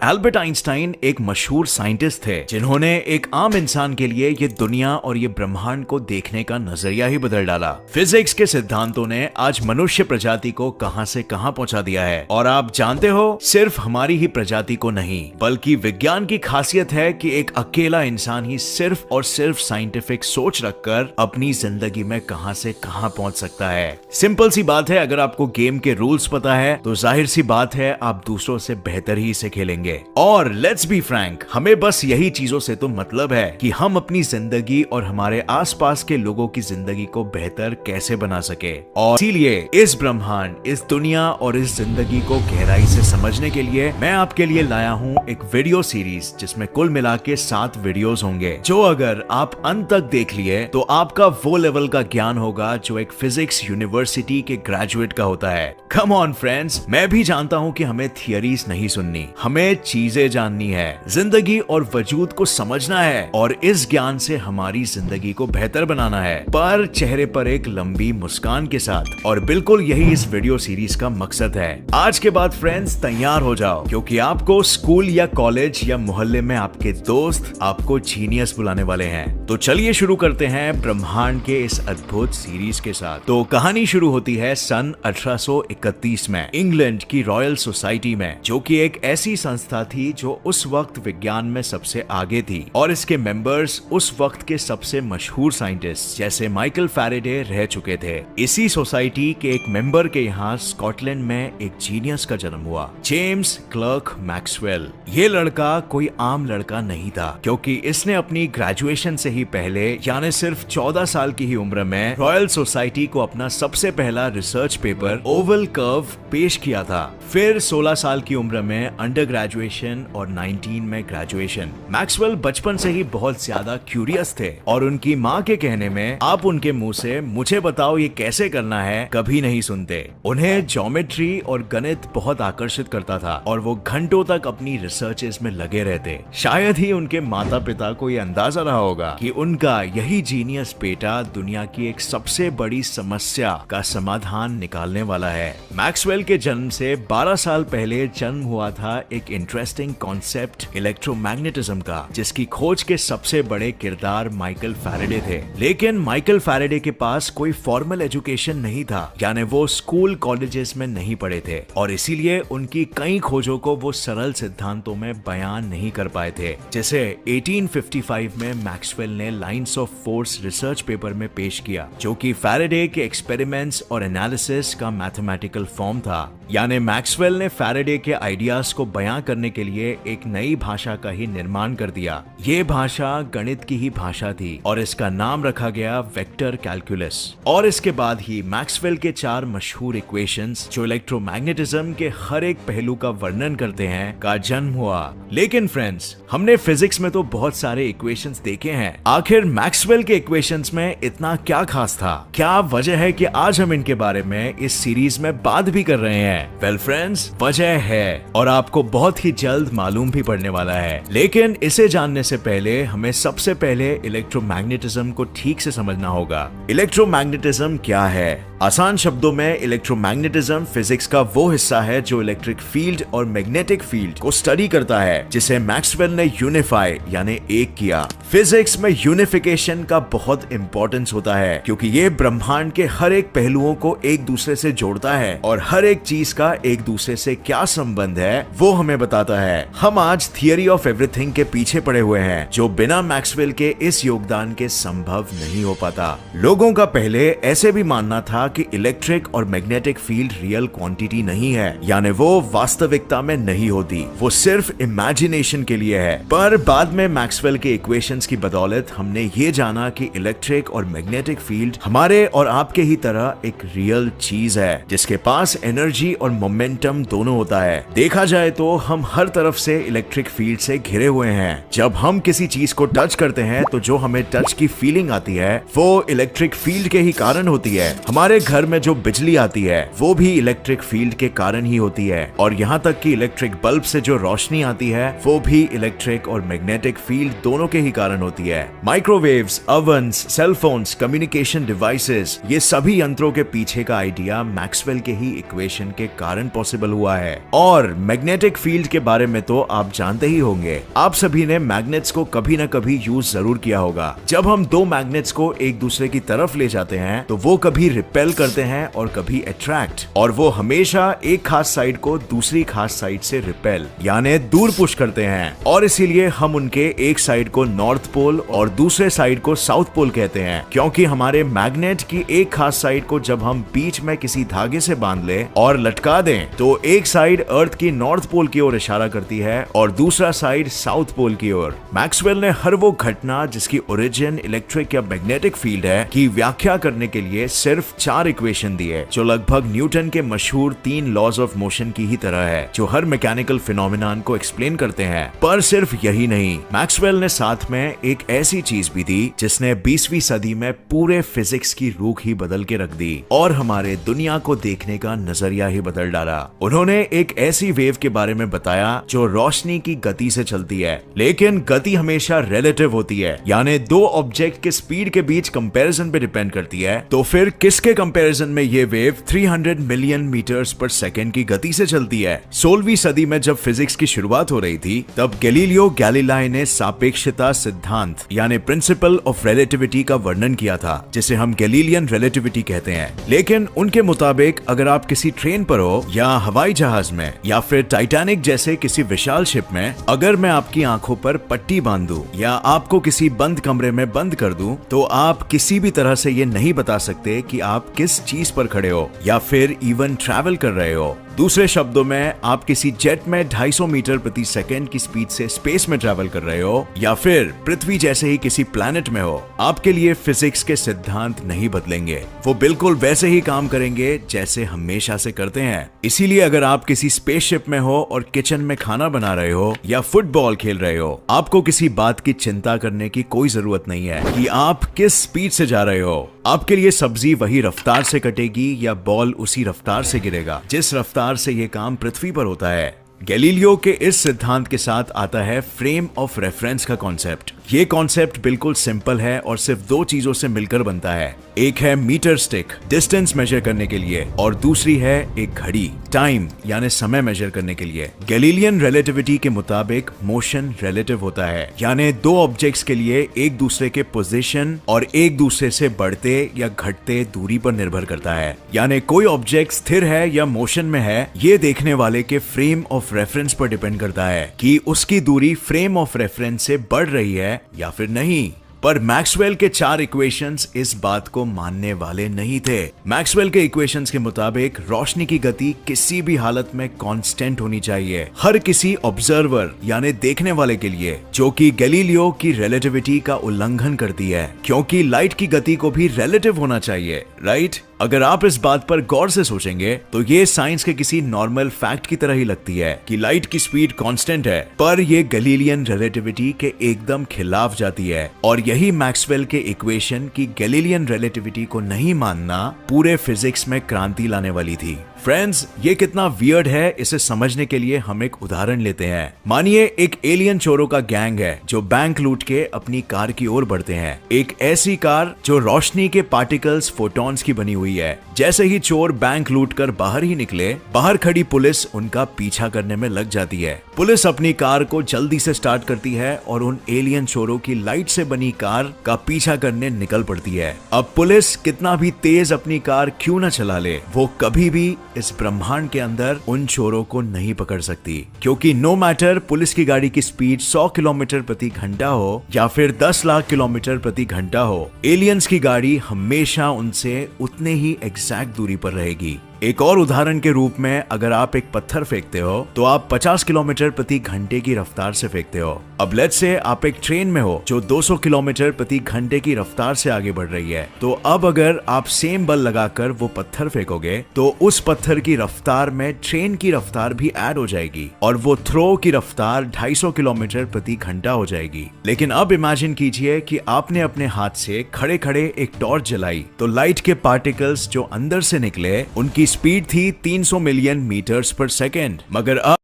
Albert Einstein एक मशहूर scientist थे जिन्होंने एक आम इंसान के लिए ये दुनिया और ये ब्रह्मांड को देखने का नजरिया ही बदल डाला। फिजिक्स के सिद्धांतों ने आज मनुष्य प्रजाति को कहां से कहां पहुंचा दिया है। और आप जानते हो, सिर्फ हमारी ही प्रजाति को नहीं, बल्कि विज्ञान की खासियत है कि एक अकेला इंसान ही सिर्फ और सिर्फ साइंटिफिक सोच रखकर अपनी जिंदगी में कहां से कहां पहुंच सकता है। सिंपल सी बात है, अगर आपको गेम के रूल्स पता है तो जाहिर सी बात है आप दूसरों से बेहतर ही इसे खेलेंगे। और लेट्स बी फ्रैंक, हमें बस यही चीजों से तो मतलब है कि हम अपनी जिंदगी और हमारे आसपास के लोगों की जिंदगी को बेहतर कैसे बना सके। और इसीलिए इस ब्रह्मांड, इस दुनिया और इस जिंदगी को गहराई से समझने के लिए मैं आपके लिए लाया हूँ एक वीडियो सीरीज, जिसमें कुल मिला के 7 वीडियोस होंगे, जो अगर आप अंत तक देख लिए तो आपका वो लेवल का ज्ञान होगा जो एक फिजिक्स यूनिवर्सिटी के ग्रेजुएट का होता है। कम ऑन फ्रेंड्स, मैं भी जानता हूँ कि हमें थियरीज नहीं सुननी, हमें चीजें जाननी है, जिंदगी और वजूद को समझना है और इस ज्ञान से हमारी जिंदगी को बेहतर बनाना है, पर चेहरे पर एक लंबी मुस्कान के साथ। और बिल्कुल यही इस वीडियो सीरीज का मकसद है। आज के बाद फ्रेंड्स तैयार हो जाओ, क्योंकि आपको स्कूल या कॉलेज या मोहल्ले में आपके दोस्त आपको जीनियस बुलाने वाले हैं। तो चलिए शुरू करते हैं ब्रह्मांड के इस अद्भुत सीरीज के साथ। तो कहानी शुरू होती है सन 1831 में इंग्लैंड की रॉयल सोसाइटी में, जो कि एक ऐसी संस्था थी जो उस वक्त विज्ञान में सबसे आगे थी, और इसके मेंबर्स उस वक्त के सबसे मशहूर साइंटिस्ट जैसे माइकल फैराडे रह चुके थे। इसी सोसाइटी के एक मेंबर के यहाँ स्कॉटलैंड में एक जीनियस का जन्म हुआ, जेम्स क्लर्क मैक्सवेल। ये लड़का कोई आम लड़का नहीं था, क्योंकि इसने अपनी ग्रेजुएशन से ही पहले, यानी सिर्फ 14 साल की ही उम्र में, रॉयल सोसाइटी को अपना सबसे पहला रिसर्च पेपर ओवल कर्व पेश किया था। फिर 16 साल की उम्र में अंडर ग्रेजुएशन और 19 में ग्रेजुएशन। मैक्सवेल बचपन से ही बहुत ज्यादा क्यूरियस थे, और उनकी माँ के कहने में आप उनके मुंह से मुझे बताओ ये कैसे करना है कभी नहीं सुनते। उन्हें ज्योमेट्री और गणित बहुत आकर्षित करता था, और वो घंटों तक अपनी रिसर्चेस में लगे रहते। शायद ही उनके माता पिता को ये अंदाजा रहा होगा कि उनका यही जीनियस बेटा दुनिया की एक सबसे बड़ी समस्या का समाधान निकालने वाला है। मैक्सवेल के जन्म से 12 साल पहले जन्म हुआ था एक इंटरेस्टिंग कॉन्सेप्ट इलेक्ट्रोमैग्नेटिज्म का, जिसकी खोज के सबसे बड़े किरदार माइकल फैराडे थे। लेकिन माइकल फैराडे के पास कोई फॉर्मल एजुकेशन नहीं था, यानी वो स्कूल कॉलेजेस में नहीं पढ़े थे, और इसीलिए उनकी कई खोजों को वो सरल सिद्धांतों में बयान नहीं कर पाए थे। जैसे 1855 में मैक्सवेल ने lines of force research paper में पेश किया, जो कि फैराडे के एक्सपेरिमेंट्स और एनालिसिस का मैथमेटिकल फॉर्म था। यानी मैक्सवेल ने फैराडे के आइडियाज को बयां करने के लिए एक नई भाषा का ही निर्माण कर दिया। ये भाषा गणित की ही भाषा थी, और इसका नाम रखा गया वेक्टर कैलकुलस। और इसके बाद ही मैक्सवेल के 4 मशहूर इक्वेशंस, जो इलेक्ट्रोमैग्नेटिज्म के हर एक पहलू का वर्णन करते हैं, का जन्म हुआ। लेकिन फ्रेंड्स, हमने फिजिक्स में तो बहुत सारे इक्वेशंस देखे हैं, आखिर मैक्सवेल के इक्वेशंस में इतना क्या खास था? क्या वजह है कि आज हम इनके बारे में इस सीरीज में बात भी कर रहे हैं? वेल फ्रेंड्स, वजह है, और आपको बहुत ही जल्द मालूम भी पड़ने वाला है। लेकिन इसे जानने से पहले हमें सबसे पहले इलेक्ट्रोमैग्नेटिज्म को ठीक से समझना होगा। इलेक्ट्रोमैग्नेटिज्म क्या है? आसान शब्दों में, इलेक्ट्रोमैग्नेटिज्म फिजिक्स का वो हिस्सा है जो इलेक्ट्रिक फील्ड और मैग्नेटिक फील्ड को स्टडी करता है, जिसे मैक्सवेल ने यूनिफाई यानी एक किया। फिजिक्स में यूनिफिकेशन का बहुत इंपॉर्टेंस होता है, क्योंकि ये ब्रह्मांड के हर एक पहलुओं को एक दूसरे से जोड़ता है, और हर एक चीज का एक दूसरे से क्या संबंध है वो हमें बताता है। हम आज थियरी ऑफ एवरीथिंग के पीछे पड़े हुए हैं, जो बिना मैक्सवेल के इस योगदान के संभव नहीं हो पाता। लोगों का पहले ऐसे भी मानना था कि इलेक्ट्रिक और मैग्नेटिक फील्ड रियल क्वांटिटी नहीं है, यानी वो वास्तविकता में नहीं होती, वो सिर्फ इमेजिनेशन के लिए है। पर बाद में मैक्सवेल के इक्वेशंस की बदौलत हमने ये जाना कि इलेक्ट्रिक और मैग्नेटिक फील्ड हमारे और आपके ही तरह एक रियल चीज है, जिसके पास एनर्जी और मोमेंटम दोनों होता है। देखा जाए तो हम हर तरफ से इलेक्ट्रिक फील्ड से घिरे हुए हैं। जब हम किसी चीज को टच करते हैं तो जो हमें टच की फीलिंग आती है वो इलेक्ट्रिक फील्ड के ही कारण होती है। हमारे घर में जो बिजली आती है वो भी इलेक्ट्रिक फील्ड के कारण ही होती है, और यहाँ तक कि इलेक्ट्रिक बल्ब से जो रोशनी आती है वो भी इलेक्ट्रिक और मैग्नेटिक फील्ड दोनों के ही कारण होती है। माइक्रोवेव्स, ओवन्स, सेलफोन्स, कम्युनिकेशन डिवाइसेस, ये सभी यंत्रों के पीछे का आइडिया मैक्सवेल के ही इक्वेशन के कारण पॉसिबल हुआ है। और मैग्नेटिक फील्ड के बारे में तो आप जानते ही होंगे, आप सभी ने मैग्नेट्स को कभी ना कभी यूज जरूर किया होगा। जब हम दो मैग्नेट्स को एक दूसरे की तरफ ले जाते हैं तो वो कभी रिपेल करते हैं और कभी अट्रैक्ट, और वो हमेशा एक खास साइड को दूसरी खास साइड से रिपेल यानी दूर पुश करते हैं, और इसीलिए हम उनके एक साइड को नॉर्थ पोल और दूसरे साइड को साउथ पोल कहते हैं, क्योंकि हमारे मैग्नेट की एक खास साइड को जब हम बीच में किसी धागे से बांध ले और लटका दें तो एक साइड अर्थ की नॉर्थ पोल की ओर इशारा करती है और दूसरा साइड साउथ पोल की ओर। मैक्सवेल ने हर वो घटना जिसकी ओरिजिन इलेक्ट्रिक या मैग्नेटिक फील्ड है की व्याख्या करने के लिए सिर्फ 4 इक्वेशन दिए, जो लगभग न्यूटन के मशहूर 3 लॉज ऑफ मोशन की ही तरह है, जो हर मैकेनिकल फिनोमिनन को एक्सप्लेन करते हैं। पर सिर्फ यही नहीं, मैक्सवेल ने साथ में एक ऐसी चीज भी दी जिसने 20वीं सदी में पूरे फिजिक्स की रूख ही बदल के रख दी और हमारे दुनिया को देखने का नजरिया ही बदल डाला। उन्होंने एक ऐसी वेव के बारे में बताया जो रोशनी की गति से चलती है, लेकिन गति हमेशा रिलेटिव होती है, यानी दो ऑब्जेक्ट के स्पीड के बीच कंपैरिजन पे डिपेंड करती है। तो फिर किसके कंपैरिजन में ये वेव 300 मिलियन मीटर्स पर सेकंड की गति से चलती है? 16वीं सदी में जब फिजिक्स की शुरुआत हो रही थी तब गैलीलियो गैलीलाई ने सापेक्षता सिद्धांत यानी प्रिंसिपल ऑफ रिलेटिविटी का वर्णन किया था, जिसे हम गैलीलियन रिलेटिविटी कहते हैं। लेकिन उनके मुताबिक अगर आप किसी ट्रेन पर हो या हवाई जहाज में या फिर टाइटैनिक जैसे किसी विशाल शिप में, अगर मैं आपकी आंखों पर पट्टी बांध दूं या आपको किसी बंद कमरे में बंद कर दूं तो आप किसी भी तरह से ये नहीं बता सकते कि आप किस चीज पर खड़े हो या फिर इवन ट्रैवल कर रहे हो। दूसरे शब्दों में, आप किसी जेट में 250 मीटर प्रति सेकंड की स्पीड से स्पेस में ट्रैवल कर रहे हो या फिर पृथ्वी जैसे ही किसी प्लैनेट में हो, आपके लिए फिजिक्स के सिद्धांत नहीं बदलेंगे। वो बिल्कुल वैसे ही काम करेंगे जैसे हमेशा से करते हैं। इसीलिए अगर आप किसी स्पेसशिप में हो और किचन में खाना बना रहे हो या फुटबॉल खेल रहे हो, आपको किसी बात की चिंता करने की कोई जरूरत नहीं है कि आप किस स्पीड से जा रहे हो। आपके लिए सब्जी वही रफ्तार से कटेगी या बॉल उसी रफ्तार से गिरेगा जिस रफ्तार से ये काम पृथ्वी पर होता है। गैलीलियो के इस सिद्धांत के साथ आता है फ्रेम ऑफ रेफरेंस का कॉन्सेप्ट। ये कॉन्सेप्ट बिल्कुल सिंपल है और सिर्फ 2 चीजों से मिलकर बनता है। एक है मीटर स्टिक डिस्टेंस मेजर करने के लिए और दूसरी है एक घड़ी टाइम यानी समय मेजर करने के लिए। गैलीलियन रिलेटिविटी के मुताबिक मोशन रिलेटिव होता है, यानी 2 ऑब्जेक्ट्स के लिए एक दूसरे के पोजीशन और एक दूसरे से बढ़ते या घटते दूरी पर निर्भर करता है। यानी कोई ऑब्जेक्ट स्थिर है या मोशन में है, ये देखने वाले के फ्रेम ऑफ रेफरेंस पर डिपेंड करता है कि उसकी दूरी फ्रेम ऑफ रेफरेंस से बढ़ रही है या फिर नहीं। पर मैक्सवेल के 4 इक्वेशंस इस बात को मानने वाले नहीं थे। मैक्सवेल के इक्वेशंस के मुताबिक रोशनी की गति किसी भी हालत में कांस्टेंट होनी चाहिए, हर किसी ऑब्जर्वर यानी देखने वाले के लिए, जो कि गैलीलियो की रिलेटिविटी का उल्लंघन करती है, क्योंकि लाइट की गति को भी रिलेटिव होना चाहिए, राइट? अगर आप इस बात पर गौर से सोचेंगे तो ये साइंस के किसी नॉर्मल फैक्ट की तरह ही लगती है कि लाइट की स्पीड कांस्टेंट है, पर ये गैलीलियन रिलेटिविटी के एकदम खिलाफ जाती है। और यही मैक्सवेल के इक्वेशन की गैलीलियन रिलेटिविटी को नहीं मानना पूरे फिजिक्स में क्रांति लाने वाली थी। फ्रेंड्स, ये कितना वियर्ड है इसे समझने के लिए हम एक उदाहरण लेते हैं। मानिए एक एलियन चोरों का गैंग है जो बैंक लूट के अपनी कार की ओर बढ़ते हैं। एक ऐसी कार जो रोशनी के पार्टिकल्स फोटॉन्स की बनी हुई है। जैसे ही चोर बैंक लूट कर बाहर ही निकले, बाहर खड़ी पुलिस उनका पीछा करने में लग जाती है। पुलिस अपनी कार को जल्दी से स्टार्ट करती है और उन एलियन चोरों की लाइट से बनी कार का पीछा करने निकल पड़ती है। अब पुलिस कितना भी तेज अपनी कार क्यों न चला ले, वो कभी भी इस ब्रह्मांड के अंदर उन चोरों को नहीं पकड़ सकती, क्योंकि नो मैटर पुलिस की गाड़ी की स्पीड 100 किलोमीटर प्रति घंटा हो या फिर 10 लाख किलोमीटर प्रति घंटा हो, एलियंस की गाड़ी हमेशा उनसे उतने ही एग्जैक्ट दूरी पर रहेगी। एक और उदाहरण के रूप में अगर आप एक पत्थर फेंकते हो तो आप 50 किलोमीटर प्रति घंटे की रफ्तार से फेंकते हो। अब लेट्स से आप एक ट्रेन में हो जो 200 किलोमीटर प्रति घंटे की रफ्तार से आगे बढ़ रही है, तो अब अगर आप सेम बल लगाकर वो पत्थर फेंकोगे तो उस पत्थर की रफ्तार में ट्रेन की रफ्तार भी ऐड हो जाएगी और वो थ्रो की रफ्तार 250 किलोमीटर प्रति घंटा हो जाएगी। लेकिन अब इमेजिन कीजिए कि आपने अपने हाथ से खड़े खड़े एक टॉर्च जलाई तो लाइट के पार्टिकल्स जो अंदर से निकले उनकी स्पीड थी 300 मिलियन मीटर्स पर सेकेंड, मगर अब